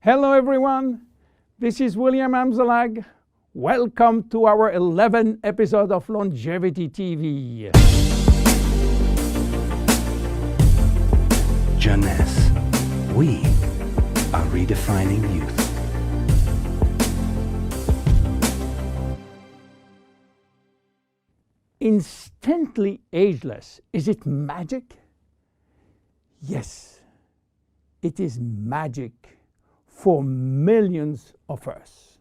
Hello everyone, this is William Amzallag. Welcome to our 11th episode of Longevity TV. Jeunesse, we are redefining youth. Instantly ageless, is it magic? Yes, it is magic for millions of us.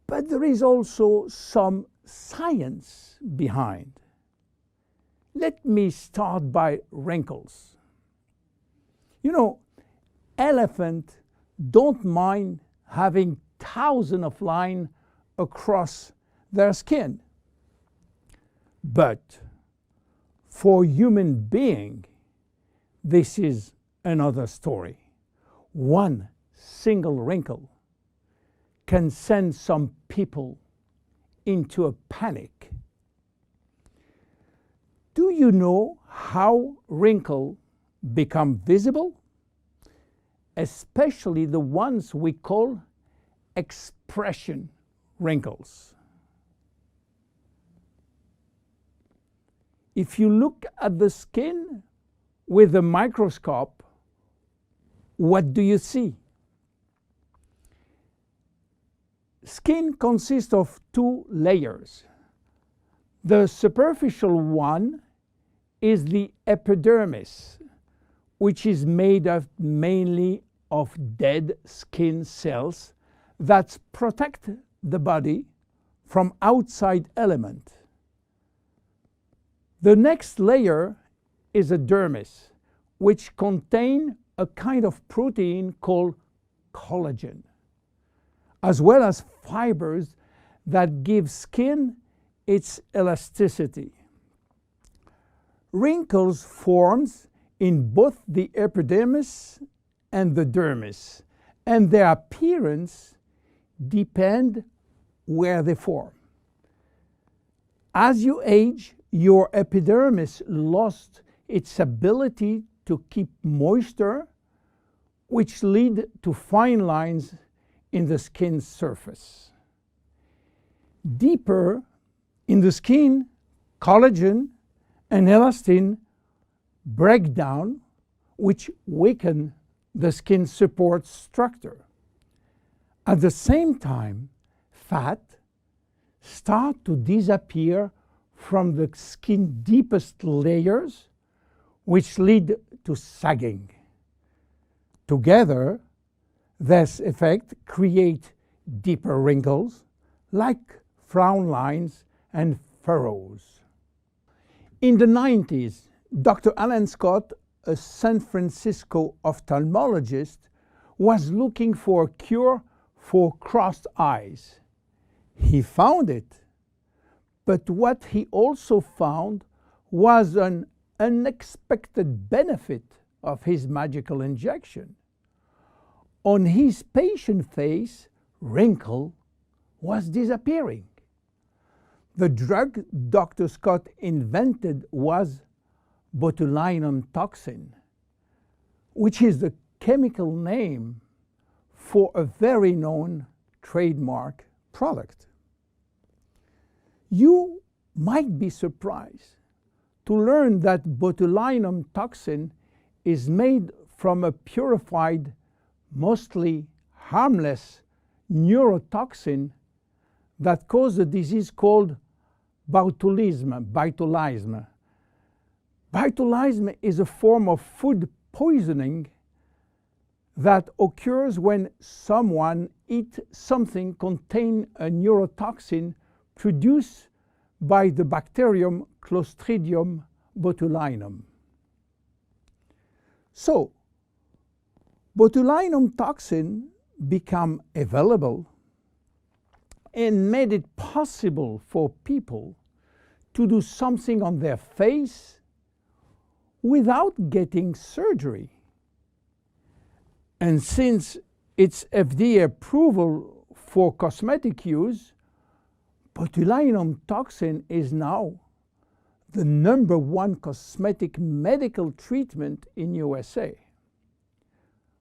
But there is also some science behind. Let me start by wrinkles. You know, elephants don't mind having thousands of lines across their skin. But for human being, this is another story. One single wrinkle can send some people into a panic. Do you know how wrinkles become visible? Especially the ones we call expression wrinkles. If you look at the skin with a microscope, what do you see? Skin consists of two layers. The superficial one is the epidermis, which is made up mainly of dead skin cells that protect the body from outside elements. The next layer is a dermis, which contains a kind of protein called collagen, as well as fibers that give skin its elasticity. Wrinkles form in both the epidermis and the dermis, and their appearance depends where they form. As you age, your epidermis lost its ability to keep moisture, which lead to fine lines in the skin's surface. Deeper in the skin, collagen and elastin break down, which weaken the skin support structure. At the same time, fat start to disappear from the skin's deepest layers, which lead to sagging. Together, this effect creates deeper wrinkles, like frown lines and furrows. In the 90s, Dr. Alan Scott, a San Francisco ophthalmologist, was looking for a cure for crossed eyes. He found it. But what he also found was an unexpected benefit of his magical injection. On his patient face, wrinkle was disappearing. The drug Dr. Scott invented was botulinum toxin, which is the chemical name for a very known trademark product. You might be surprised to learn that botulinum toxin is made from a purified, mostly harmless neurotoxin that causes a disease called botulism. Botulism is a form of food poisoning that occurs when someone eats something containing a neurotoxin produced by the bacterium Clostridium botulinum. So, botulinum toxin became available and made it possible for people to do something on their face without getting surgery. And since its FDA approval for cosmetic use, botulinum toxin is now the #1 cosmetic medical treatment in USA.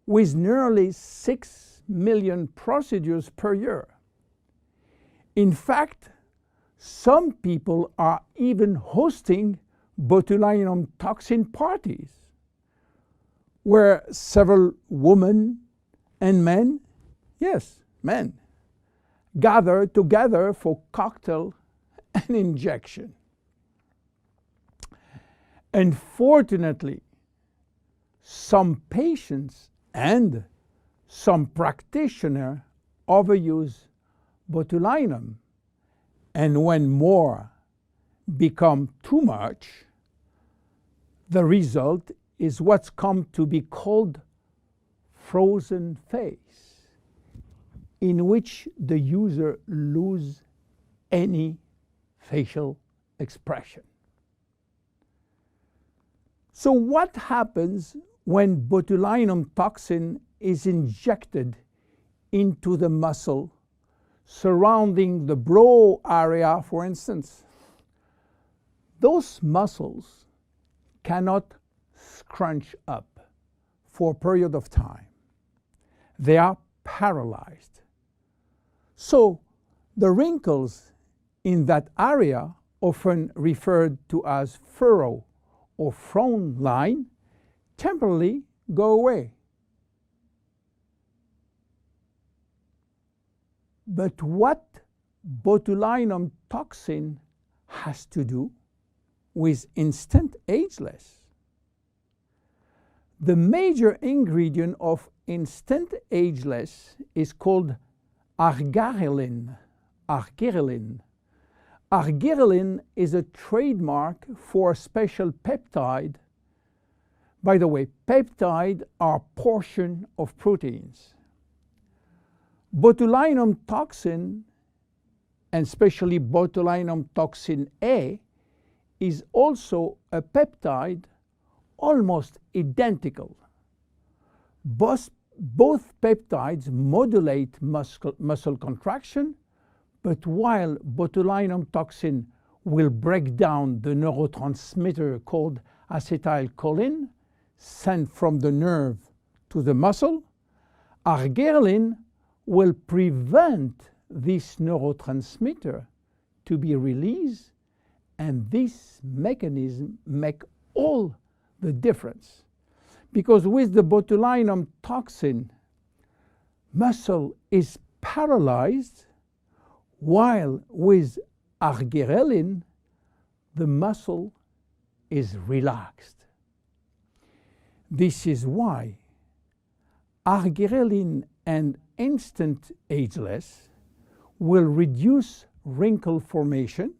with nearly 6 million procedures per year. In fact, some people are even hosting botulinum toxin parties, where several women and men, yes, men, gather together for cocktail and injection. Unfortunately, some patients and some practitioners overuse botulinum, and when more become too much, the result is what's come to be called frozen face, in which the user loses any facial expression. So what happens when botulinum toxin is injected into the muscle surrounding the brow area, for instance? Those muscles cannot scrunch up for a period of time. They are paralyzed. So the wrinkles in that area, often referred to as furrow or frown line, temporarily go away. But what botulinum toxin has to do with instant ageless? The major ingredient of instant ageless is called arginine. Arginine. Arginine is a trademark for a special peptide. By the way, peptides are portions of proteins. Botulinum toxin, and especially botulinum toxin A, is also a peptide almost identical. Both peptides modulate muscle contraction, but while botulinum toxin will break down the neurotransmitter called acetylcholine sent from the nerve to the muscle, arginine will prevent this neurotransmitter to be released, and this mechanism makes all the difference. Because with the botulinum toxin, muscle is paralyzed, while with arginine, the muscle is relaxed. This is why arginine and instant ageless will reduce wrinkle formation,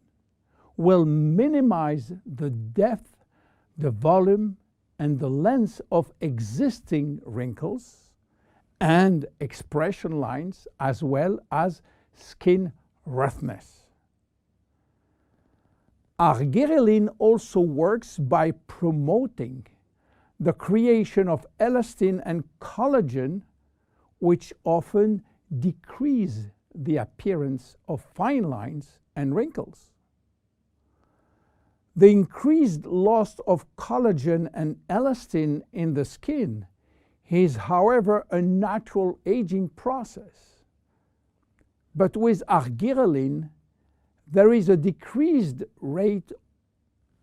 will minimize the depth, the volume, and the length of existing wrinkles and expression lines, as well as skin roughness. Arginine also works by promoting the creation of elastin and collagen, which often decrease the appearance of fine lines and wrinkles. The increased loss of collagen and elastin in the skin is, however, a natural aging process. But with arginine, there is a decreased rate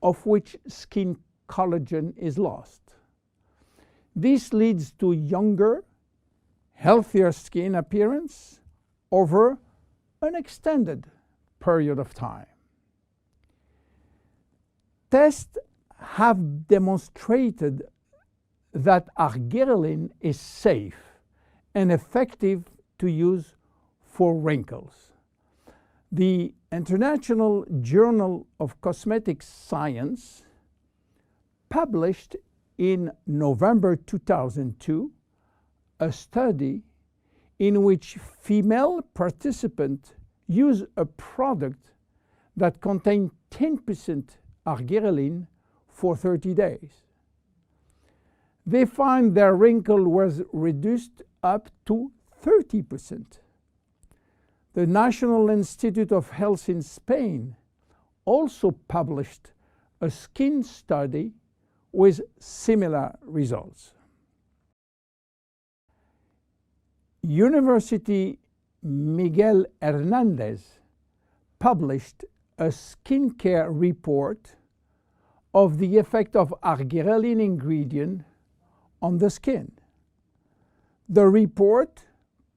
of which skin collagen is lost. This leads to younger, healthier skin appearance over an extended period of time. Tests have demonstrated that arginine is safe and effective to use for wrinkles. The International Journal of Cosmetic Science published in November 2002 a study in which female participants used a product that contained 10% arginine for 30 days. They found their wrinkle was reduced up to 30%. The National Institute of Health in Spain also published a skin study with similar results. University Miguel Hernandez published a skincare report of the effect of argyreline ingredient on the skin. The report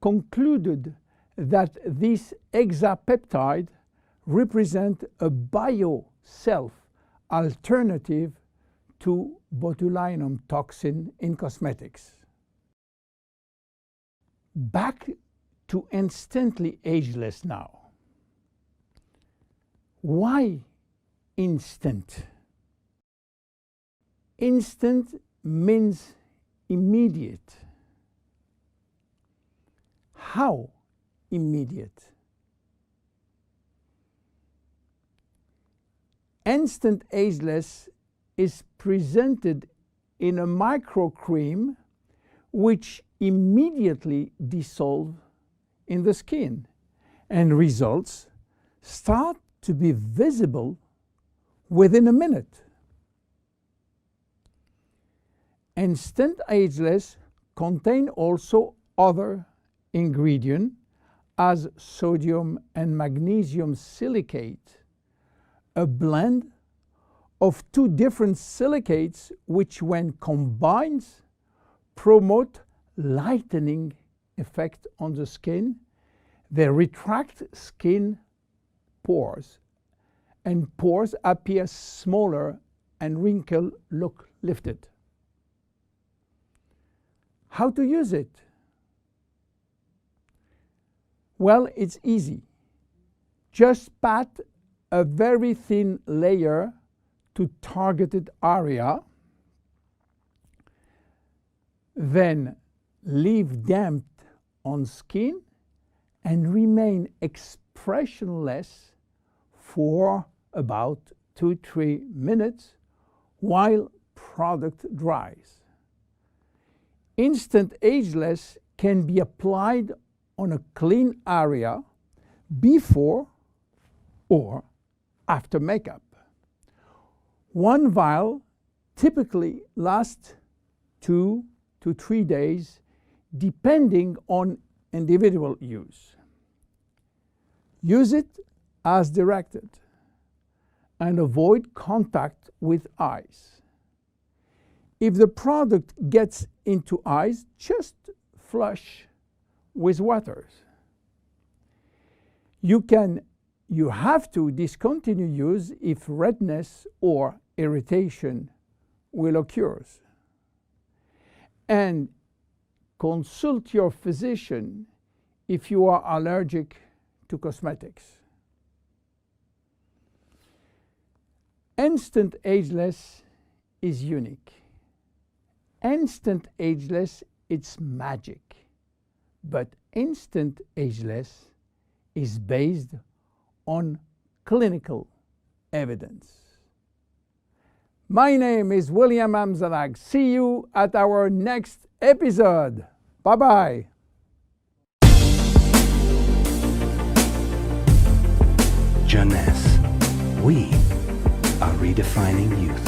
concluded that this hexapeptide represents a bio-self alternative to botulinum toxin in cosmetics. Back to instantly ageless now. Why instant? Instant means immediate. How immediate? Instant Ageless is presented in a microcream which immediately dissolve in the skin, and results start to be visible within a minute. Instant Ageless contain also other ingredients as sodium and magnesium silicate, a blend of two different silicates which when combined promote lightening effect on the skin. They retract skin pores, and pores appear smaller and wrinkles look lifted. How to use it? Well, it's easy. Just pat a very thin layer to targeted area, then leave damp on skin and remain expressionless for about 2-3 minutes while product dries. Instant Ageless can be applied on a clean area before or after makeup. One vial typically lasts 2 to 3 days depending on individual use. Use it as directed and avoid contact with eyes. If the product gets into eyes, just flush with water. You have to discontinue use if redness or irritation will occur. And consult your physician if you are allergic to cosmetics. Instant Ageless is unique. Instant Ageless, it's magic. But Instant Ageless is based on clinical evidence. My name is William Amzallag. See you at our next episode. Bye-bye. Jeunesse. We are redefining youth.